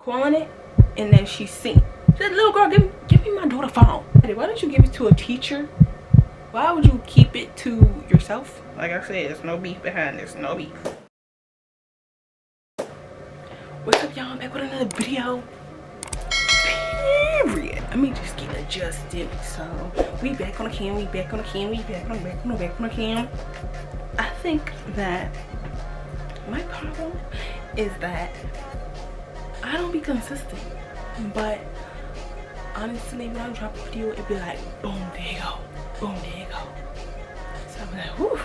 calling it, and then she seen. She said, little girl, give me my daughter's phone. Why don't you give it to a teacher? Why would you keep it to yourself? Like I said, there's no beef behind this. No beef. What's up, y'all? I'm back with another video. Period. Let me just get adjusted. So we back on the cam. We back on the cam. We back on the cam. I think that my problem is that I don't be consistent. But honestly, when I drop a video, it'd be like, boom, there you go. Boom, there you go. So I'm like, whew,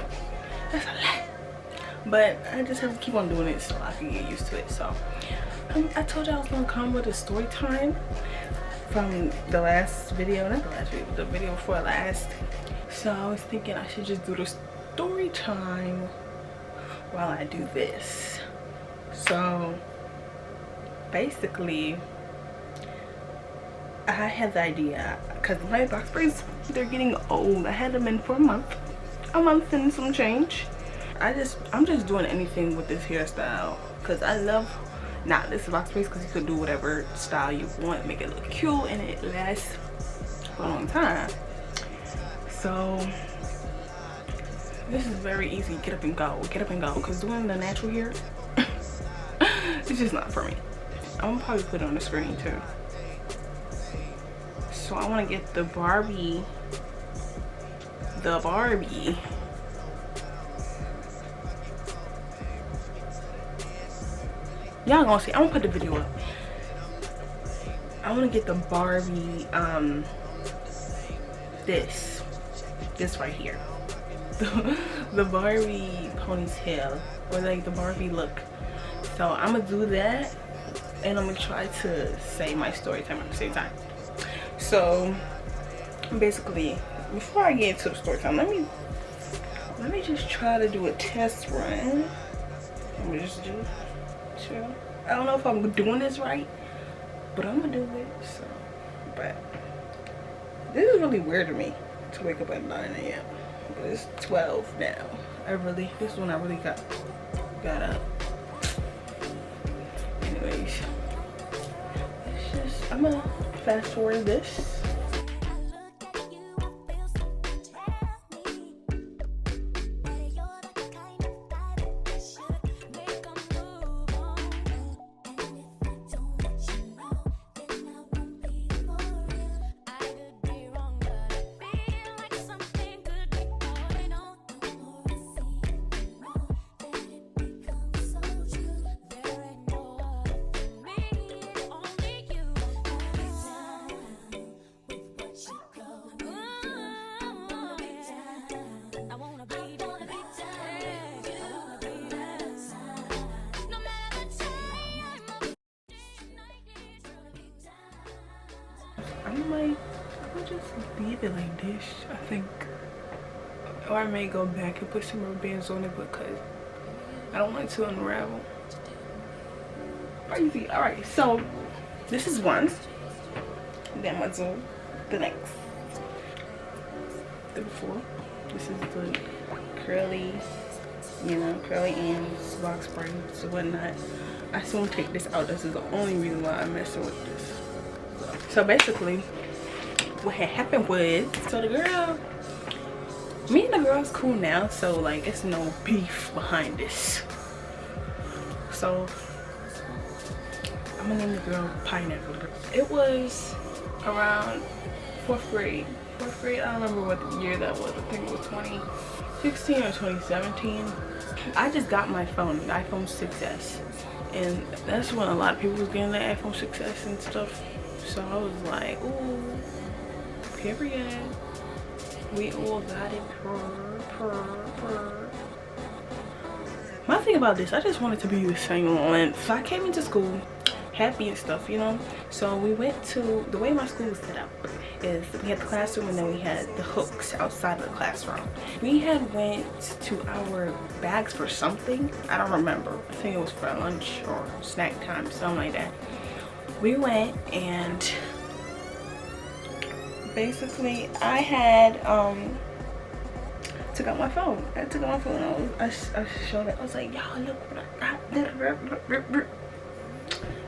that's a lot. But I just have to keep on doing it so I can get used to it. So I told you I was gonna come with a story time from the last video, not the last video, but the video before last. So I was thinking I should just do the story time while I do this. So basically, I had the idea because my box braids, they're getting old. I had them in for a month and some change. I'm just doing anything with this hairstyle because I love, not this box braids, because you could do whatever style you want, make it look cute, and it lasts for a long time. So this is very easy. Get up and go, because doing the natural hair it's just not for me. I'm gonna probably put it on the screen too. So I want to get the Barbie. Y'all gonna see. I'm gonna put the video up. I want to get the Barbie, this right here. The Barbie ponytail, or like the Barbie look. So I'm gonna do that, and I'm gonna try to say my story time at the same time. So basically, before I get into the story time, let me just try to do a test run. Let me just do chill. I don't know if I'm doing this right, but I'm gonna do it. So, but this is really weird to me to wake up at 9 a.m. But it's 12 now. This is when I really got up. Anyways, I'm gonna fast forward this. I'll just leave it like this, I think. Or I may go back and put some rubber bands on it because I don't want it to unravel. Crazy. Alright, so this is one. Then I'm gonna do the next. The before. This is the curly, curly ends, box braids, and whatnot. I soon take this out. This is the only reason why I'm messing with this. So basically, what had happened was, so the girl, me and the girl's cool now, so like it's no beef behind this. So I'm gonna name the girl Pineapple. It was around 4th grade. I don't remember what year that was. I think it was 2016 or 2017. I just got my phone, the iPhone 6s, and that's when a lot of people was getting the iPhone 6s and stuff. So I was like, ooh, period. We all got it. My thing about this, I just wanted to be the same length. So I came into school happy and stuff, So we went to, the way my school was set up is we had the classroom and then we had the hooks outside of the classroom. We had went to our bags for something. I don't remember. I think it was for lunch or snack time, something like that. We went and basically I had took out my phone. I showed it. I was like, y'all, look what I got.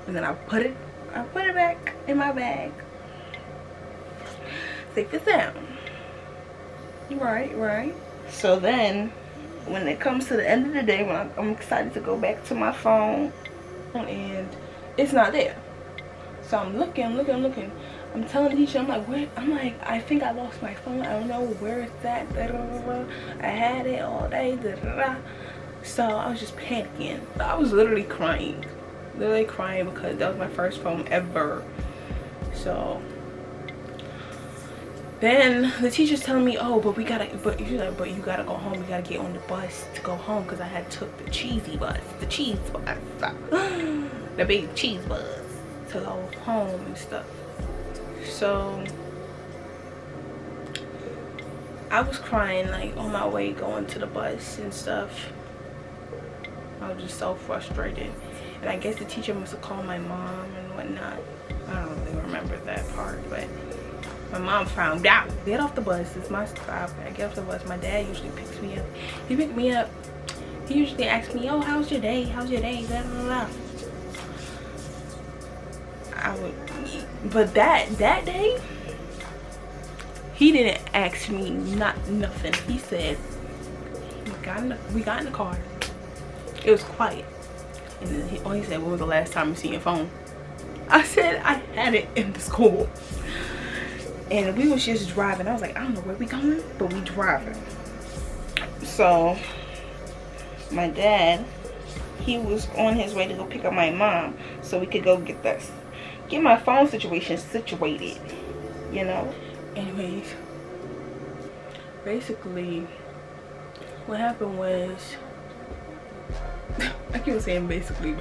And then I put it back in my bag. Safe and sound. Right. So then, when it comes to the end of the day, when I'm excited to go back to my phone, and it's not there. So I'm looking. I'm telling the teacher, I'm like, where? I'm like, I think I lost my phone. I don't know where it's at. I had it all day. So I was just panicking. I was literally crying because that was my first phone ever. So then the teacher's telling me, oh, but you gotta go home. You gotta get on the bus to go home, because I had took the cheesy bus, the cheese bus, the big cheese bus to go home and stuff. So I was crying like on my way going to the bus and stuff. I was just so frustrated, and I guess the teacher must have called my mom and whatnot. I don't really remember that part, but my mom found out. Get off the bus. It's my stop. I get off the bus. My dad usually picks me up. He picked me up. He usually asks me, oh, how's your day? Blah, blah, blah. But that day, he didn't ask me nothing. He said, we got in the car. It was quiet. And then he said, when was the last time you seen your phone? I said, I had it in the school. And we was just driving. I was like, I don't know where we going, but we driving. So my dad, he was on his way to go pick up my mom so we could go get my phone situation situated, you know. Anyways, basically what happened was, I keep saying basically,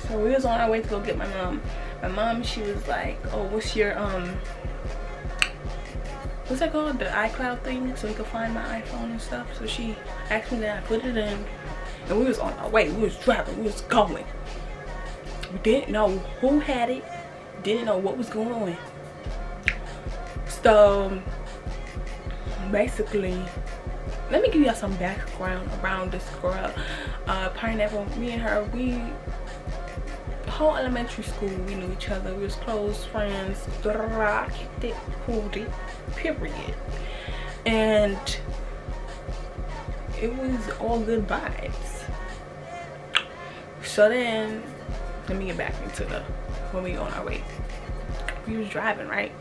so we was on our way to go get my mom. My mom, she was like, oh, what's your what's that called, the iCloud thing, so we could find my iPhone and stuff. So she asked me that, I put it in, and we was on our way. We was driving, we was going. We didn't know who had it, didn't know what was going on. So basically, let me give y'all some background around this girl. Pineapple, me and her, whole elementary school, we knew each other. We was close friends. Period. And it was all good vibes. So then, let me get back into when we on our way. We was driving, right?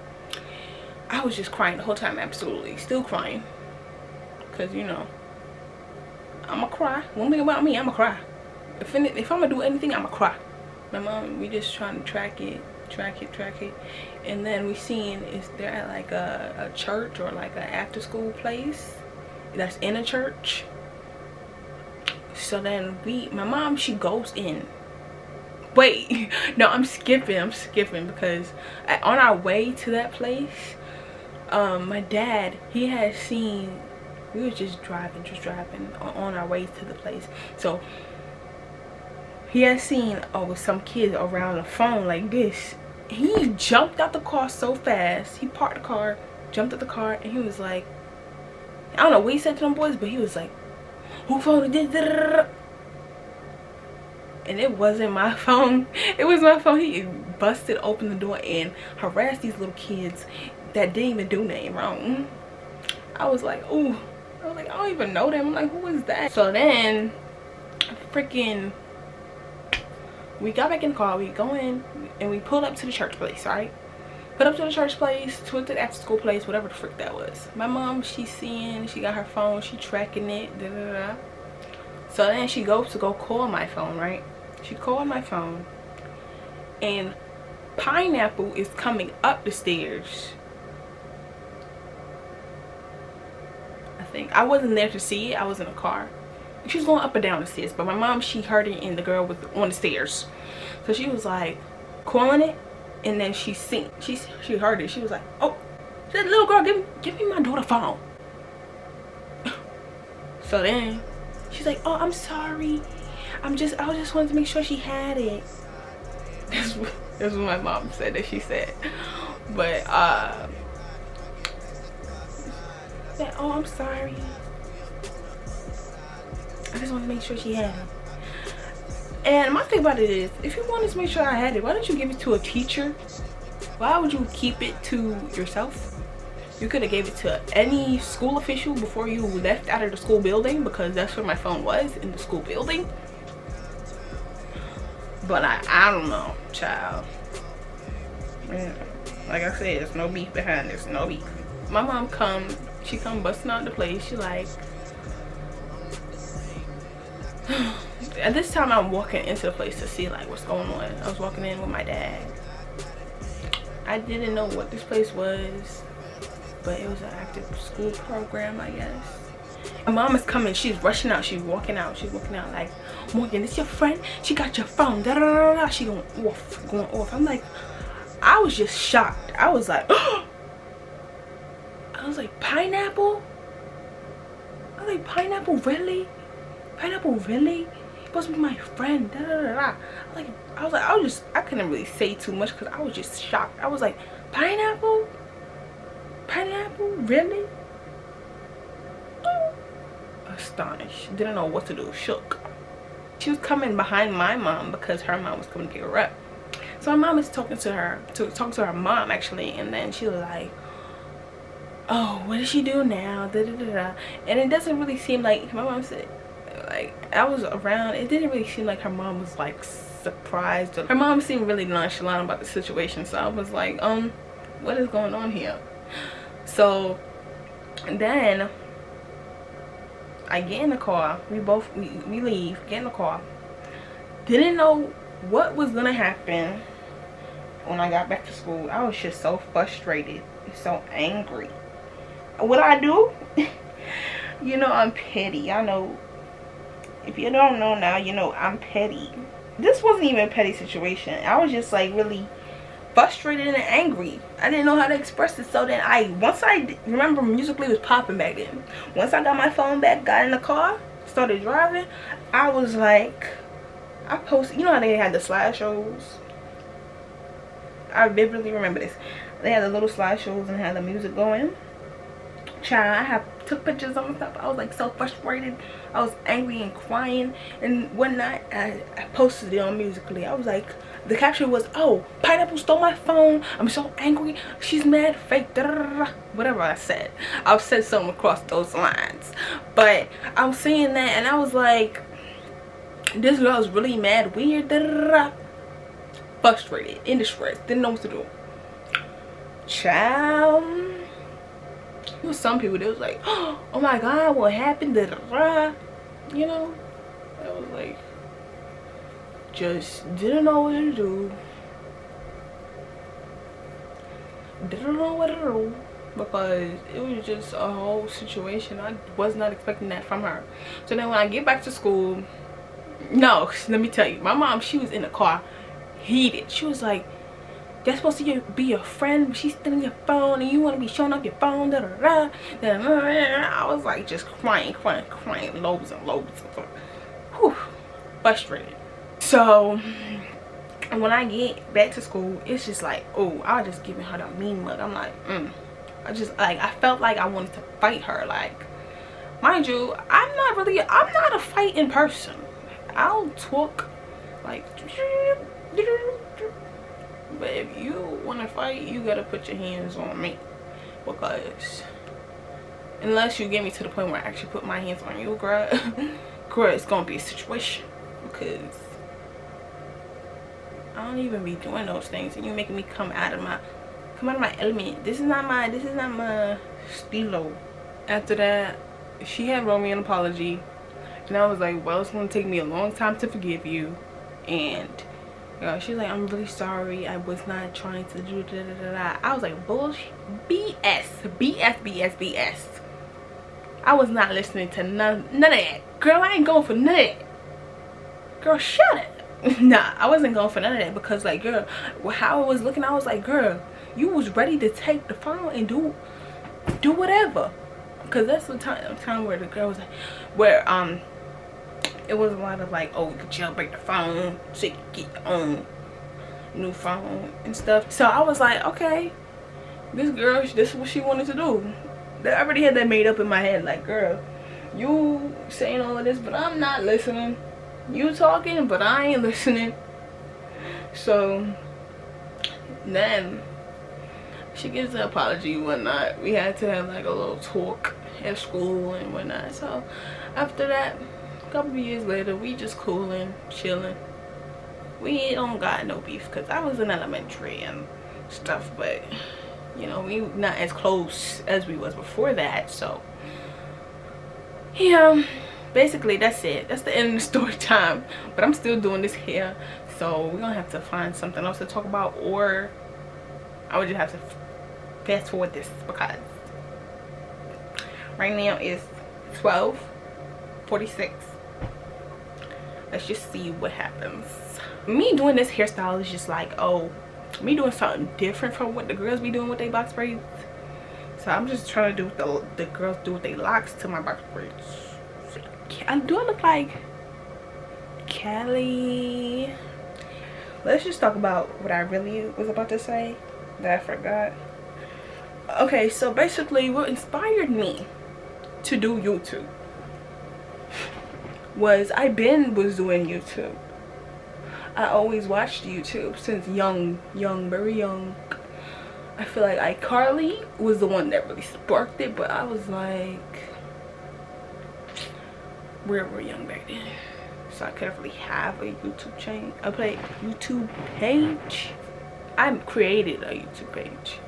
I was just crying the whole time, absolutely. Still crying. Because, you know, I'ma cry. One thing about me, I'ma cry. If I'ma do anything, I'ma cry. My mom, we just trying to track it, and then we seen they're at like a church or like an after school place that's in a church. So then my mom, she goes in. Wait, no, I'm skipping because on our way to that place, my dad, he had seen, we were just driving on our way to the place. So he had seen, some kids around the phone like this. He jumped out the car so fast. He parked the car, jumped out the car, and he was like, I don't know what he said to them boys, but he was like, who phone is this? And it wasn't my phone. It was my phone. He busted open the door and harassed these little kids that didn't even do nothing wrong. I was like, ooh. I was like, I don't even know them. I'm like, who is that? So then, freaking, we got back in the car, we go in, and we pulled up to the church place, right? Put up to the church place, to the after school place, whatever the frick that was. My mom, she got her phone, she tracking it, So then she goes to go call my phone, right? She called my phone, and Pineapple is coming up the stairs. I think. I wasn't there to see it, I was in a car. She was going up and down the stairs, but my mom, she heard it, and the girl was on the stairs. So she was like calling it, and then she heard it. She was like, oh, she said, little girl, give me my daughter's phone. So then she's like, oh, I'm sorry, I just wanted to make sure she had it. That's what my mom said that she said. But said, oh, I'm sorry. I just wanted to make sure she had it. And my thing about it is, if you wanted to make sure I had it, why don't you give it to a teacher? Why would you keep it to yourself? You could have gave it to any school official before you left out of the school building, because that's where my phone was, in the school building. But I don't know, child. Yeah. Like I said, there's no beef behind this, no beef. My mom she come busting out the place. She like, at this time I'm walking into the place to see like what's going on. I was walking in with my dad. I didn't know what this place was, but it was an active school program, I guess. My mom is coming. She's rushing out. She's walking out. She's walking out like, Morgannn, this your friend? She got your phone. Da, da, da, da. She going off. I'm like, I was just shocked. I was like, I was like, pineapple? I was like, pineapple, really? Pineapple, really? You're supposed to be my friend. Da, da, da, da. I couldn't really say too much because I was just shocked. I was like, pineapple? Pineapple, really? Astonished, didn't know what to do, shook. She was coming behind my mom because her mom was coming to pick her up. So my mom is talking to her mom actually, and then she was like, oh, what does she do now? Da, da, da, da. And it doesn't really seem like, my mom said, like, I was around, it didn't really seem like her mom was like surprised. Her mom seemed really nonchalant about the situation, so I was like, what is going on here? So then I get in the car. We leave, get in the car. Didn't know what was gonna happen when I got back to school. I was just so frustrated, so angry. What I do? You know, I'm petty. I know, if you don't know now, you know I'm petty. This wasn't even a petty situation. I was just like really frustrated and angry. I didn't know how to express it. So then once I remember Musical.ly was popping back then. Once I got my phone back, got in the car, started driving, I was like, I posted, you know how they had the slideshows? I vividly remember this. They had the little slideshows and had the music going. Child, I took pictures of myself. I was like so frustrated. I was angry and crying and whatnot. I posted it on Musical.ly. I was like, the caption was, oh, pineapple stole my phone. I'm so angry. She's mad, fake, da, da, da, da. Whatever I said. I've said something across those lines. But I was saying that and I was like, this girl is really mad, weird, da, da, da, da. Frustrated, in distress, didn't know what to do. Child. There was some people that was like, oh my god, what happened, da, da, da. You know, I was like, just didn't know what to do. Didn't know what to do because it was just a whole situation. I was not expecting that from her. So then when I get back to school, no, let me tell you, my mom, she was in the car heated. She was like, that's supposed to be your friend, but she's stealing your phone and you want to be showing up your phone, da, da, da, da, da. I was like just crying, loads and loads of, whew, frustrated. So when I get back to school, it's just like, oh, I was just giving her the mean mug. I'm like, I felt like I wanted to fight her. Like, mind you, I'm not a fighting person. I'll talk like, but if you want to fight, you gotta put your hands on me, because unless you get me to the point where I actually put my hands on you, girl, it's gonna be a situation, because I don't even be doing those things and you making me come out of my element. This is not my stilo. After that, she had wrote me an apology and I was like, well, it's gonna take me a long time to forgive you. And she's like, I'm really sorry, I was not trying to do da da da da. I was like, bullshit, BS. I was not listening to none of that. Girl, I ain't going for none of that. Girl, shut it. Nah, I wasn't going for none of that, because like, girl, how I was looking, I was like, girl, you was ready to take the phone and do whatever, because that's the time where the girl was like, where it was a lot of like, oh, you could jailbreak the phone so you could get your own new phone and stuff. So I was like, okay, this girl, this is what she wanted to do. I already had that made up in my head, like, girl, You saying all of this, but I'm not listening. You talking, but I ain't listening. So then she gives an apology and whatnot. We had to have like a little talk at school and whatnot. So after that, a couple of years later, we just cooling, chilling. We don't got no beef because I was in elementary and stuff, but you know, we not as close as we was before that. So yeah, basically that's it. That's the end of the story time. But I'm still doing this here, so we're gonna have to find something else to talk about, or I would just have to fast forward this because right now it's 12:46. Let's just see what happens. Me doing this hairstyle is just like, oh, me doing something different from what the girls be doing with their box braids. So I'm just trying to do what the girls do with their locks to my box braids. Do I look like Kelly? Let's just talk about what I really was about to say that I forgot. Okay, so basically what inspired me to do YouTube was was doing YouTube. I always watched YouTube since young, very young. I feel like iCarly was the one that really sparked it, but I was like, we were young back then, so I couldn't really have a YouTube channel. I played YouTube page. I created a YouTube page,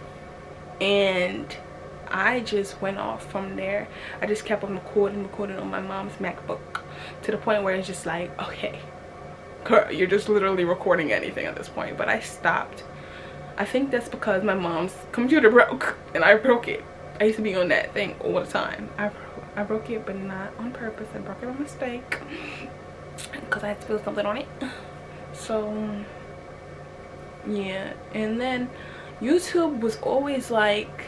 and I just went off from there. I just kept on recording on my mom's MacBook to the point where it's just like, okay, girl, you're just literally recording anything at this point. But I stopped. I think that's because my mom's computer broke and I broke it. I used to be on that thing all the time. I broke it, but not on purpose. I broke it by mistake because I had to spill something on it. So yeah, and then YouTube was always like,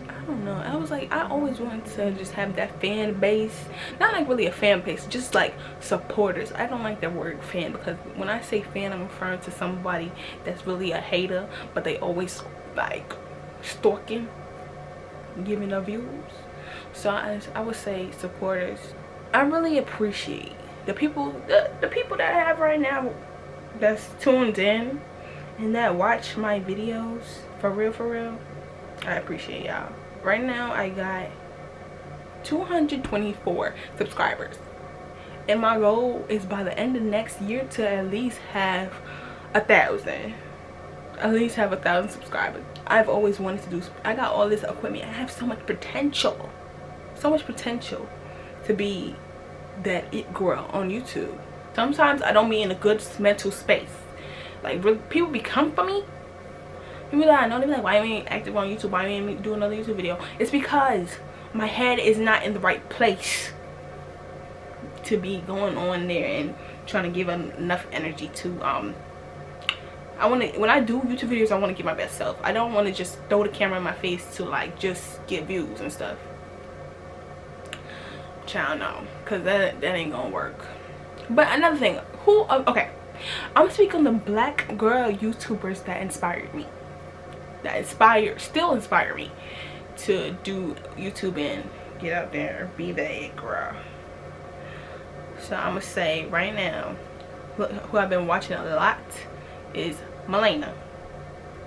I don't know, I always wanted to just have that fan base. Not like really a fan base, just like supporters. I don't like the word fan because when I say fan, I'm referring to somebody that's really a hater, but they always like stalking, giving their views. So I would say supporters. I really appreciate the people that I have right now that's tuned in and that watch my videos for real. I appreciate y'all. Right now I got 224 subscribers, and my goal is by the end of next year to at least have 1,000. At least have 1,000 subscribers. I've always wanted to do, I got all this equipment. I have so much potential to be that it girl on YouTube. Sometimes I don't be in a good mental space. Like really, people be coming for me. People that I know, they be like, why you ain't active on YouTube? Why you ain't do another YouTube video? It's because my head is not in the right place to be going on there and trying to give enough energy to when I do YouTube videos, I want to give my best self. I don't want to just throw the camera in my face to like just get views and stuff. Child, no, because that ain't gonna work. But another thing, okay, I'm gonna speak on the black girl YouTubers that inspired me, still inspire me to do YouTube and get out there and be that girl. So I'm gonna say right now, who I've been watching a lot is Melena.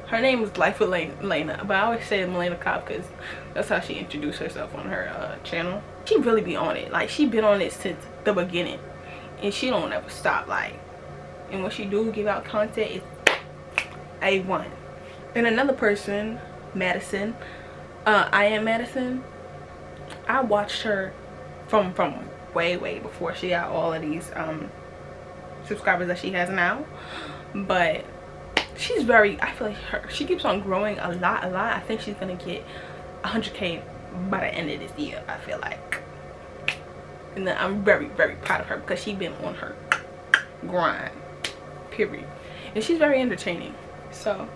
Her name is Life with Lena, but I always say Melena Cobb because that's how she introduced herself on her channel. She really be on it. Like, she been on it since the beginning, and she don't ever stop. Like, and when she do give out content, it's A1. And another person, Madison, I Am Madison. I watched her from way before she got all of these subscribers that she has now. But she's very, I feel like she keeps on growing a lot. I think she's gonna get 100K by the end of this year, I feel like. And then I'm very proud of her because she's been on her grind, period. And she's very entertaining. So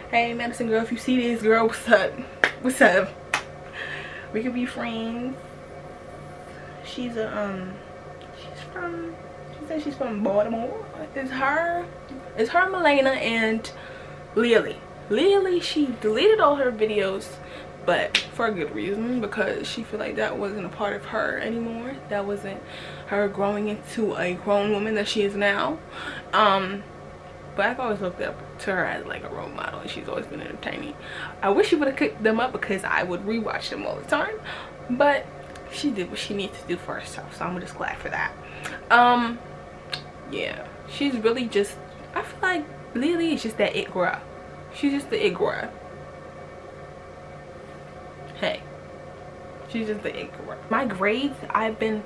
hey, Madison girl, if you see this, girl, what's up? We could be friends. She said she's from Baltimore. It's her Melena and Lily. She deleted all her videos but for a good reason, because she feel like that wasn't a part of her anymore. That wasn't her growing into a grown woman that she is now. But I've always looked up to her as like a role model, and she's always been entertaining. I wish she would have cooked them up, because I would rewatch them all the time. But she did what she needed to do for herself, so I'm just glad for that. Yeah, she's really just, I feel like Lily is just that it girl. She's just the it girl. Hey, she's just the it girl. My grades, I've been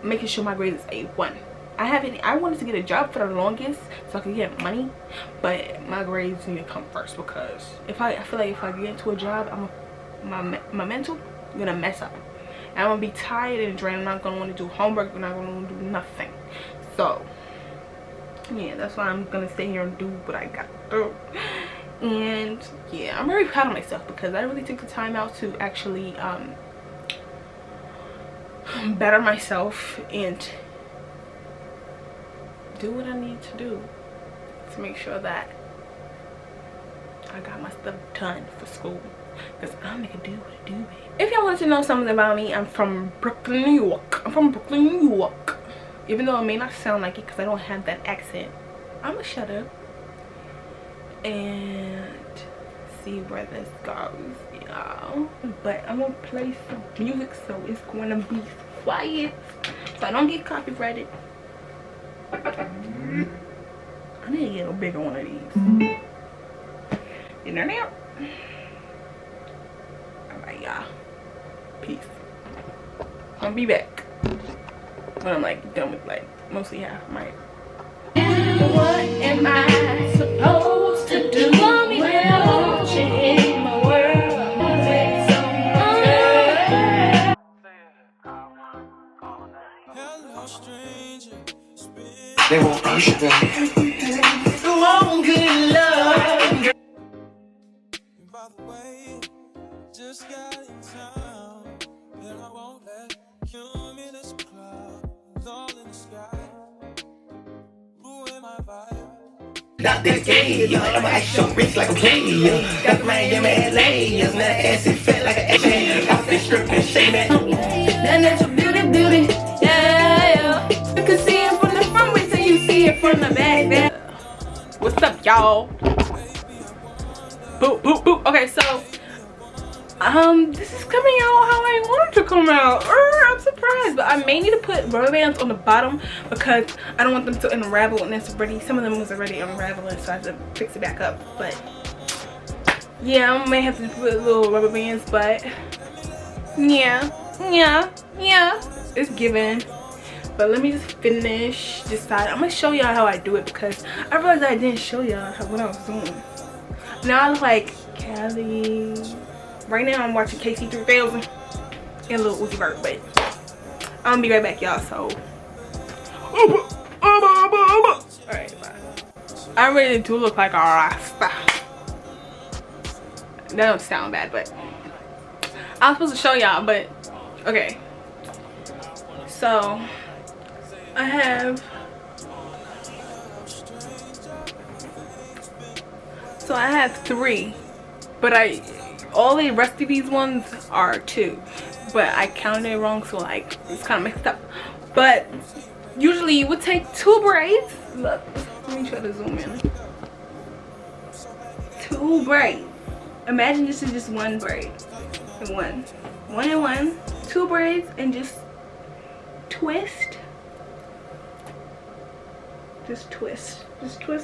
making sure my grades is A1. I wanted to get a job for the longest so I could get money, but my grades need to come first, because I feel like if I get into a job, my mental gonna mess up. And I'm gonna be tired and drained. I'm not gonna want to do homework. I'm not gonna want to do nothing. So yeah, that's why I'm gonna stay here and do what I got to do. And yeah, I'm very proud of myself, because I really took the time out to actually better myself and do what I need to do to make sure that I got my stuff done for school, because I'm gonna do what I do. If y'all want to know something about me, I'm from Brooklyn, New York. I'm from Brooklyn, New York. Even though it may not sound like it, because I don't have that accent, I'm gonna shut up and see where this goes, y'all. But I'm gonna play some music, so it's gonna be quiet, so I don't get copyrighted. I need to get a bigger one of these. You know now? Alright, y'all. Peace. I'll be back when I'm like done with like mostly half my. What am I supposed to do when I want you in my world? Hello, stranger. They won't push me. Long good love. By the way, just got in town, and I won't let you in this cloud. It's all in the sky. Ruin my vibe. Not this gay, yo. I'ma act your wrist like a player. Got the Miami LA, it's not ass, it felt like an action. I've been stripping, shame it. Then there's a beauty, yeah. You can see it from the front, wait till you see it from the back. What's up, y'all? Boop, boop, boop. Okay, so this is coming out how I want it to come out. I'm surprised, but I may need to put rubber bands on the bottom, because I don't want them to unravel, and it's already, some of them was already unraveling, so I have to fix it back up. But yeah, I may have to put little rubber bands, but yeah, it's given. But let me just finish this side. I'm gonna show y'all how I do it, because I realized I didn't show y'all what I was doing. Now I look like Callie. Right now I'm watching KC 3000 and Lil Uzi Vert, but I'm gonna be right back, y'all. So alright, bye. I really do look like a rasta. That don't sound bad, but I was supposed to show y'all, but okay. So I have three, but all the rest of these ones are 2, but I counted it wrong, so like it's kind of mixed up. But usually you would take 2 braids. Look, let me try to zoom in. 2 braids. Imagine this is just 1 braid and one and one, 2 braids, and just twist. Just twist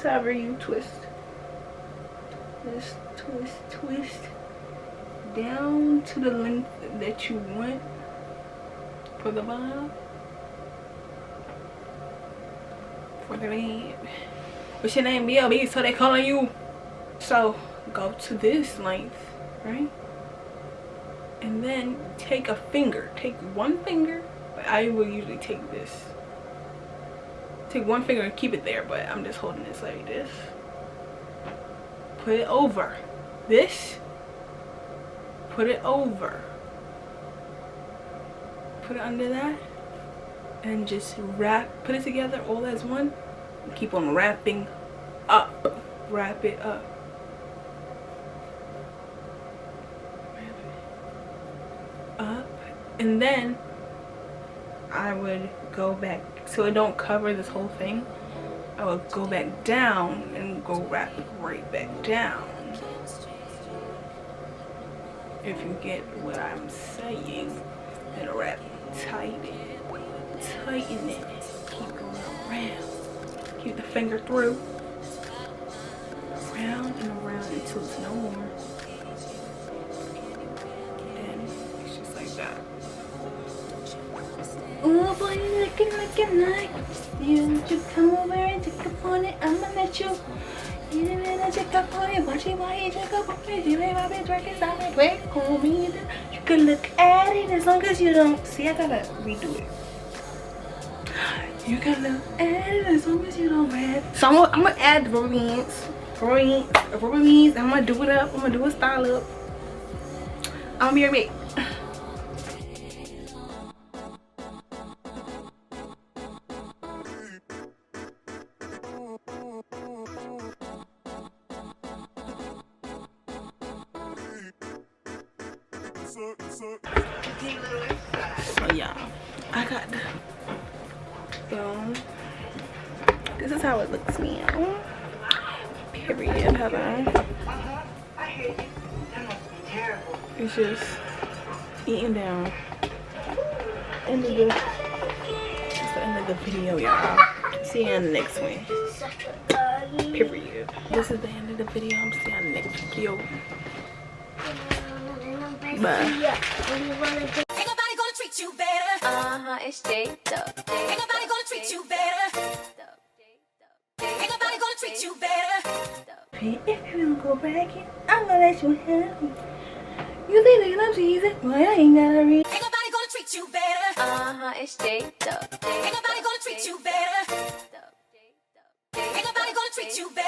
however you twist. Just twist down to the length that you want for the bob, for the band. What's your name? BLB, so they calling you. So go to this length, right? And then take a finger, take 1 finger. I will usually take this. Take 1 finger and keep it there, but I'm just holding this like this. Put it over this. Put it over. Put it under that. And just put it together all as one. And keep on wrapping up. Wrap it up. and then I would go back so it don't cover this whole thing. I would go back down and go wrap right back down. If you get what I'm saying, and wrap tighten it, keep going around, keep the finger through, around and around until it's no more. And it's just like that. Oh boy, you looking nice. You come over and check up on it. I'ma let you. You didn't check up on it. Watch it while you check up on it. You ain't my bitch drinking, stop it. Wait, call me. You can look at it as long as you don't. See, I gotta redo it. You can look at it as long as you don't add. So I'm gonna add the rubber beads. I'm gonna do it up. I'm gonna do a style up. I'm gonna be right back. So yeah, I got the film. This is how it looks now. Period. Hold on. It's just eating down. It's the end of the video, y'all. See you in the next one. Period. This is the end of the video. I'm seeing you in the next video. Bye. Ain't nobody gonna treat you better. It's J-Dub. Ain't nobody gonna treat you better. Ain't nobody gonna treat you better. If you don't go back in, I'm gonna let you have me. You think that I'm cheesy? Well, I ain't gotta read. Ain't nobody gonna treat you better. It's J-Dub. Ain't nobody gonna treat you better. Ain't nobody gonna treat you better.